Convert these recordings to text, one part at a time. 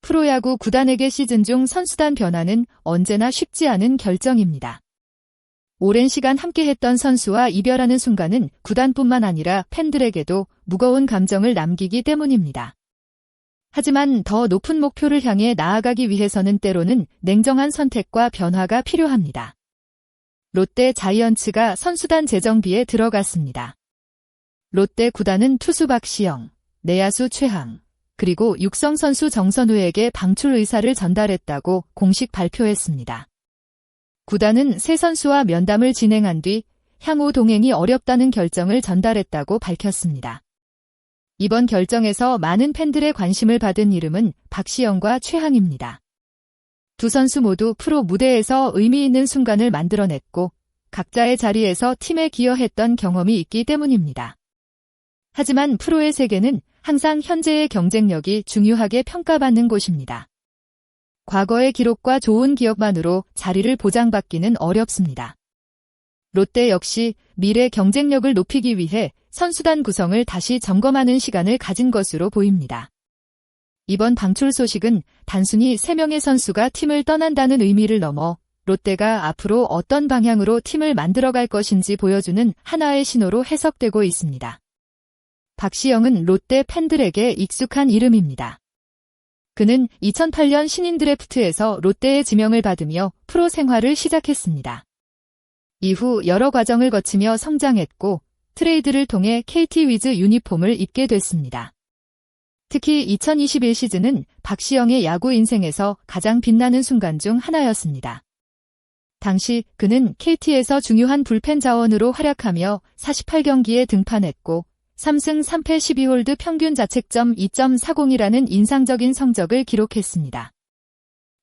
프로야구 구단에게 시즌 중 선수단 변화는 언제나 쉽지 않은 결정입니다. 오랜 시간 함께했던 선수와 이별하는 순간은 구단뿐만 아니라 팬들에게도 무거운 감정을 남기기 때문입니다. 하지만 더 높은 목표를 향해 나아가기 위해서는 때로는 냉정한 선택과 변화가 필요합니다. 롯데 자이언츠가 선수단 재정비에 들어갔습니다. 롯데 구단은 투수 박시영, 내야수 최항, 그리고 육성 선수 정선우에게 방출 의사를 전달했다고 공식 발표했습니다. 구단은 세 선수와 면담을 진행한 뒤 향후 동행이 어렵다는 결정을 전달했다고 밝혔습니다. 이번 결정에서 많은 팬들의 관심을 받은 이름은 박시영과 최항입니다. 두 선수 모두 프로 무대에서 의미 있는 순간을 만들어냈고 각자의 자리에서 팀에 기여했던 경험이 있기 때문입니다. 하지만 프로의 세계는 항상 현재의 경쟁력이 중요하게 평가받는 곳입니다. 과거의 기록과 좋은 기억만으로 자리를 보장받기는 어렵습니다. 롯데 역시 미래 경쟁력을 높이기 위해 선수단 구성을 다시 점검하는 시간을 가진 것으로 보입니다. 이번 방출 소식은 단순히 3명의 선수가 팀을 떠난다는 의미를 넘어 롯데가 앞으로 어떤 방향으로 팀을 만들어갈 것인지 보여주는 하나의 신호로 해석되고 있습니다. 박시영은 롯데 팬들에게 익숙한 이름입니다. 그는 2008년 신인 드래프트에서 롯데의 지명을 받으며 프로 생활을 시작했습니다. 이후 여러 과정을 거치며 성장했고 트레이드를 통해 KT 위즈 유니폼을 입게 됐습니다. 특히 2021 시즌은 박시영의 야구 인생에서 가장 빛나는 순간 중 하나였습니다. 당시 그는 KT에서 중요한 불펜 자원으로 활약하며 48경기에 등판했고 3승 3패 12홀드 평균 자책점 2.40이라는 인상적인 성적을 기록했습니다.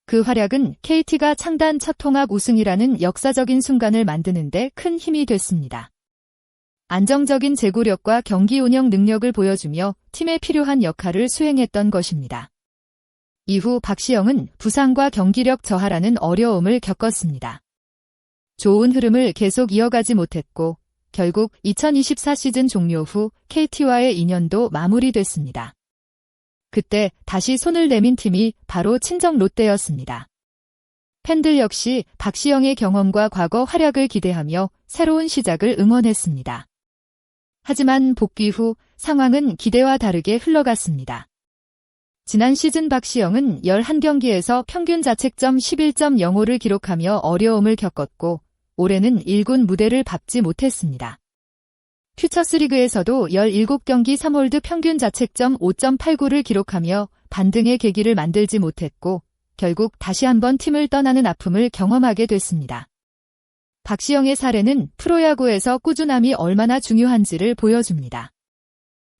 그 활약은 KT가 창단 첫 통합 우승이라는 역사적인 순간을 만드는 데 큰 힘이 됐습니다. 안정적인 제구력과 경기 운영 능력을 보여주며 팀에 필요한 역할을 수행했던 것입니다. 이후 박시영은 부상과 경기력 저하라는 어려움을 겪었습니다. 좋은 흐름을 계속 이어가지 못했고 결국 2024 시즌 종료 후 KT와의 인연도 마무리됐습니다. 그때 다시 손을 내민 팀이 바로 친정 롯데였습니다. 팬들 역시 박시영의 경험과 과거 활약을 기대하며 새로운 시작을 응원했습니다. 하지만 복귀 후 상황은 기대와 다르게 흘러갔습니다. 지난 시즌 박시영은 11경기에서 평균 자책점 11.05를 기록하며 어려움을 겪었고 올해는 1군 무대를 밟지 못했습니다. 퓨처스리그에서도 17경기 3홀드 평균 자책점 5.89를 기록하며 반등의 계기를 만들지 못했고 결국 다시 한번 팀을 떠나는 아픔을 경험하게 됐습니다. 박시영의 사례는 프로야구에서 꾸준함이 얼마나 중요한지를 보여줍니다.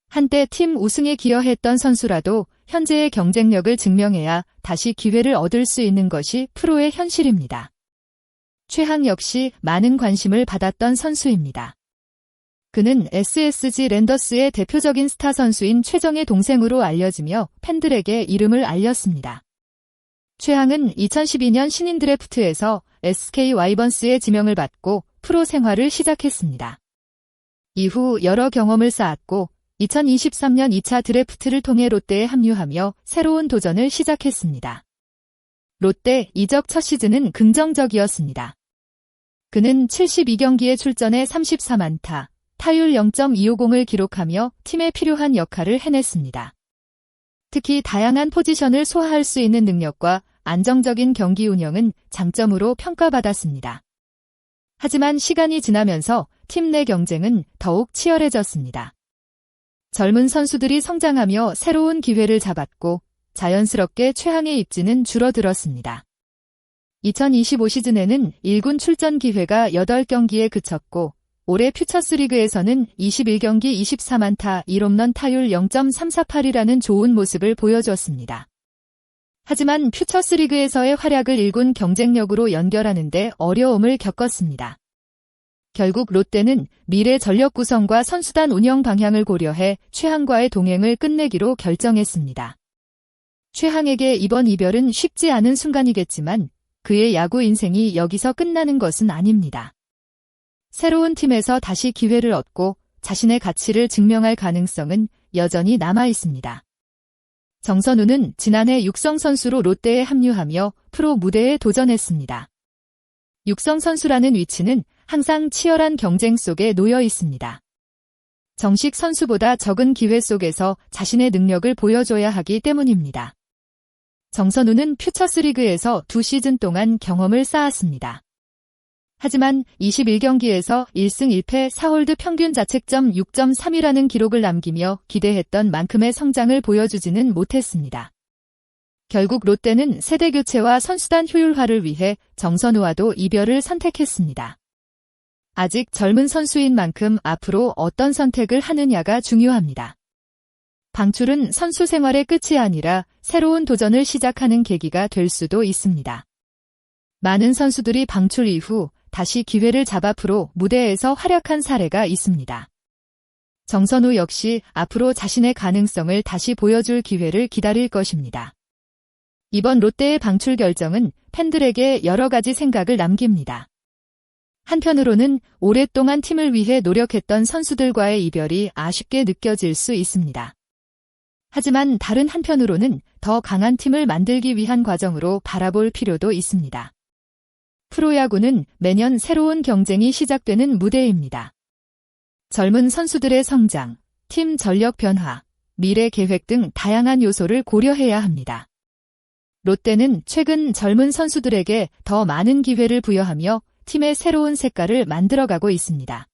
한때 팀 우승에 기여했던 선수라도 현재의 경쟁력을 증명해야 다시 기회를 얻을 수 있는 것이 프로의 현실입니다. 최항 역시 많은 관심을 받았던 선수입니다. 그는 SSG 랜더스의 대표적인 스타 선수인 최정의 동생으로 알려지며 팬들에게 이름을 알렸습니다. 최항은 2012년 신인 드래프트에서 SK 와이번스의 지명을 받고 프로 생활을 시작했습니다. 이후 여러 경험을 쌓았고 2023년 2차 드래프트를 통해 롯데에 합류하며 새로운 도전을 시작했습니다. 롯데 이적 첫 시즌은 긍정적이었습니다. 그는 72경기에 출전해 34안타, 타율 0.250을 기록하며 팀에 필요한 역할을 해냈습니다. 특히 다양한 포지션을 소화할 수 있는 능력과 안정적인 경기 운영은 장점으로 평가받았습니다. 하지만 시간이 지나면서 팀 내 경쟁은 더욱 치열해졌습니다. 젊은 선수들이 성장하며 새로운 기회를 잡았고 자연스럽게 최항의 입지는 줄어들었습니다. 2025 시즌에는 1군 출전 기회가 8경기에 그쳤고 올해 퓨처스리그에서는 21경기 23안타 1홈런 타율 0.348이라는 좋은 모습을 보여주었습니다. 하지만 퓨처스리그에서의 활약을 1군 경쟁력으로 연결하는 데 어려움을 겪었습니다. 결국 롯데는 미래 전력 구성과 선수단 운영 방향을 고려해 최항과의 동행을 끝내기로 결정했습니다. 최항에게 이번 이별은 쉽지 않은 순간이겠지만 그의 야구 인생이 여기서 끝나는 것은 아닙니다. 새로운 팀에서 다시 기회를 얻고 자신의 가치를 증명할 가능성은 여전히 남아 있습니다. 정선우는 지난해 육성 선수로 롯데에 합류하며 프로 무대에 도전했습니다. 육성 선수라는 위치는 항상 치열한 경쟁 속에 놓여 있습니다. 정식 선수보다 적은 기회 속에서 자신의 능력을 보여줘야 하기 때문입니다. 정선우는 퓨처스리그에서 2시즌 동안 경험을 쌓았습니다. 하지만 21경기에서 1승 1패 4홀드 평균 자책점 6.3이라는 기록을 남기며 기대했던 만큼의 성장을 보여주지는 못했습니다. 결국 롯데는 세대 교체와 선수단 효율화를 위해 정선우와도 이별을 선택했습니다. 아직 젊은 선수인 만큼 앞으로 어떤 선택을 하느냐가 중요합니다. 방출은 선수 생활의 끝이 아니라 새로운 도전을 시작하는 계기가 될 수도 있습니다. 많은 선수들이 방출 이후 다시 기회를 잡아 프로 무대에서 활약한 사례가 있습니다. 정선우 역시 앞으로 자신의 가능성을 다시 보여줄 기회를 기다릴 것입니다. 이번 롯데의 방출 결정은 팬들에게 여러 가지 생각을 남깁니다. 한편으로는 오랫동안 팀을 위해 노력했던 선수들과의 이별이 아쉽게 느껴질 수 있습니다. 하지만 다른 한편으로는 더 강한 팀을 만들기 위한 과정으로 바라볼 필요도 있습니다. 프로야구는 매년 새로운 경쟁이 시작되는 무대입니다. 젊은 선수들의 성장, 팀 전력 변화, 미래 계획 등 다양한 요소를 고려해야 합니다. 롯데는 최근 젊은 선수들에게 더 많은 기회를 부여하며 팀의 새로운 색깔을 만들어가고 있습니다.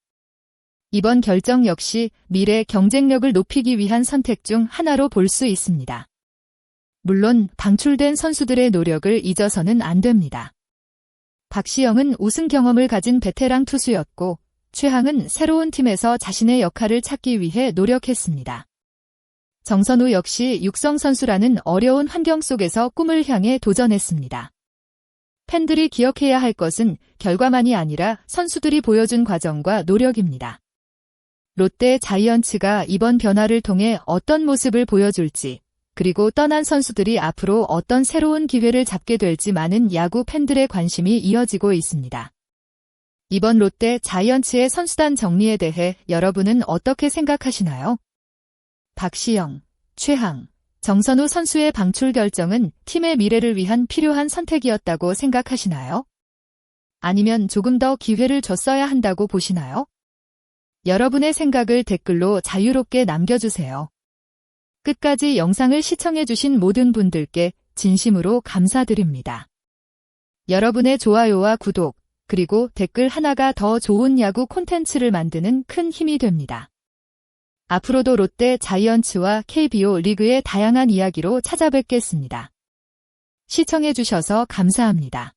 이번 결정 역시 미래 경쟁력을 높이기 위한 선택 중 하나로 볼 수 있습니다. 물론 방출된 선수들의 노력을 잊어서는 안 됩니다. 박시영은 우승 경험을 가진 베테랑 투수였고 최항은 새로운 팀에서 자신의 역할을 찾기 위해 노력했습니다. 정선우 역시 육성 선수라는 어려운 환경 속에서 꿈을 향해 도전했습니다. 팬들이 기억해야 할 것은 결과만이 아니라 선수들이 보여준 과정과 노력입니다. 롯데 자이언츠가 이번 변화를 통해 어떤 모습을 보여줄지, 그리고 떠난 선수들이 앞으로 어떤 새로운 기회를 잡게 될지 많은 야구 팬들의 관심이 이어지고 있습니다. 이번 롯데 자이언츠의 선수단 정리에 대해 여러분은 어떻게 생각하시나요? 박시영, 최항, 정선우 선수의 방출 결정은 팀의 미래를 위한 필요한 선택이었다고 생각하시나요? 아니면 조금 더 기회를 줬어야 한다고 보시나요? 여러분의 생각을 댓글로 자유롭게 남겨주세요. 끝까지 영상을 시청해주신 모든 분들께 진심으로 감사드립니다. 여러분의 좋아요와 구독, 그리고 댓글 하나가 더 좋은 야구 콘텐츠를 만드는 큰 힘이 됩니다. 앞으로도 롯데 자이언츠와 KBO 리그의 다양한 이야기로 찾아뵙겠습니다. 시청해주셔서 감사합니다.